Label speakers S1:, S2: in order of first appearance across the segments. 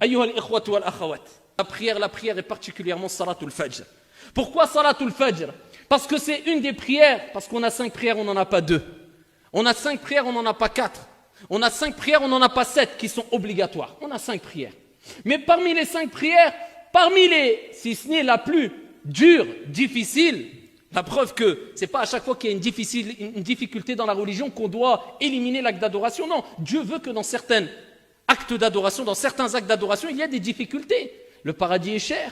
S1: Ayyuha al-ikhwatu wal-akhawat. La prière est particulièrement Salatul Fajr. Pourquoi Salatul Fajr? Parce que c'est une des prières, parce qu'on a 5 prières, on n'en a pas 2. On a 5 prières, on n'en a pas 4. On a 5 prières, on n'en a pas 7 qui sont obligatoires. On a 5 prières. Mais parmi les 5 prières, si ce n'est la plus dure, difficile, la preuve que c'est pas à chaque fois qu'il y a une difficulté dans la religion qu'on doit éliminer l'acte d'adoration. Non, Dieu veut que dans certains actes d'adoration, il y a des difficultés. Le paradis est cher.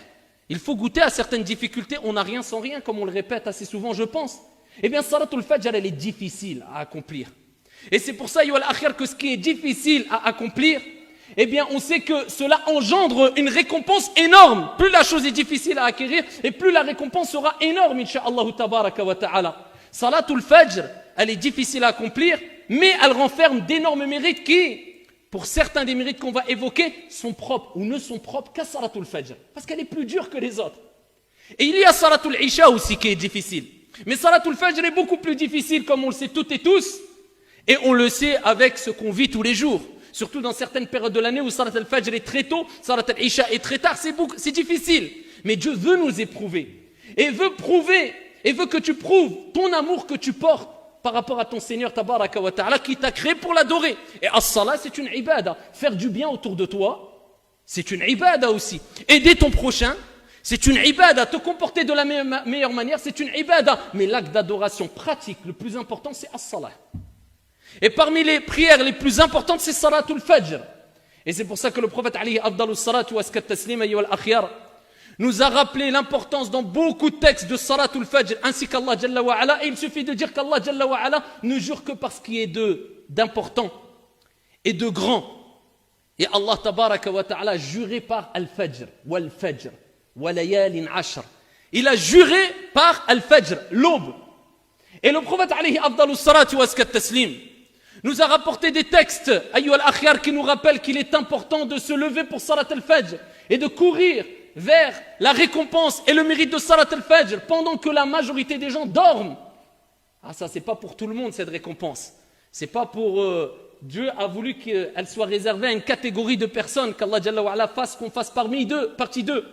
S1: Il faut goûter à certaines difficultés. On n'a rien sans rien, comme on le répète assez souvent, je pense. Eh bien, Salatul Fajr, elle est difficile à accomplir. Et c'est pour ça, que ce qui est difficile à accomplir, eh bien, on sait que cela engendre une récompense énorme. Plus la chose est difficile à acquérir, et plus la récompense sera énorme, incha'Allah tabaraka wa ta'ala. Salatul Fajr, elle est difficile à accomplir, mais elle renferme d'énormes mérites qui, pour certains des mérites qu'on va évoquer, sont propres ou ne sont propres qu'à Salatul Fajr. Parce qu'elle est plus dure que les autres. Et il y a Salatul Isha aussi qui est difficile. Mais Salatul Fajr est beaucoup plus difficile, comme on le sait toutes et tous. Et on le sait avec ce qu'on vit tous les jours. Surtout dans certaines périodes de l'année où Salat al-Fajr est très tôt, Salat al-Isha est très tard, c'est difficile. Mais Dieu veut nous éprouver. Et veut que tu prouves ton amour que tu portes par rapport à ton Seigneur Tabaraka wa Ta'ala qui t'a créé pour l'adorer. Et as-salat, c'est une ibada. Faire du bien autour de toi, c'est une ibada aussi. Aider ton prochain, c'est une ibada. Te comporter de la meilleure manière, c'est une ibada. Mais l'acte d'adoration pratique, le plus important, c'est as-salat. Et parmi les prières les plus importantes, c'est Salatul Fajr. Et c'est pour ça que le prophète alayhi afdalus salatu wa askat taslim ayyuhal akhyar nous a rappelé l'importance dans beaucoup de textes de Salatul Fajr, ainsi qu'Allah Jalla wa Ala. Et il suffit de dire qu'Allah Jalla wa Ala ne jure que par ce qui est d'important et de grand. Et Allah Tabaraka wa Ta'ala a juré par Al-Fajr, wal-Fajr, wa layalin ashr. Il a juré par Al-Fajr, l'aube. Et le prophète alayhi afdalus salatu wa askat taslim nous a rapporté des textes, ayyuhal akhyar, qui nous rappellent qu'il est important de se lever pour Salat al-Fajr et de courir vers la récompense et le mérite de Salat al-Fajr pendant que la majorité des gens dorment. Ah, ça, c'est pas pour tout le monde cette récompense. C'est pas pour. Dieu a voulu qu'elle soit réservée à une catégorie de personnes, qu'Allah Jalla wa Ala fasse qu'on fasse partie d'eux.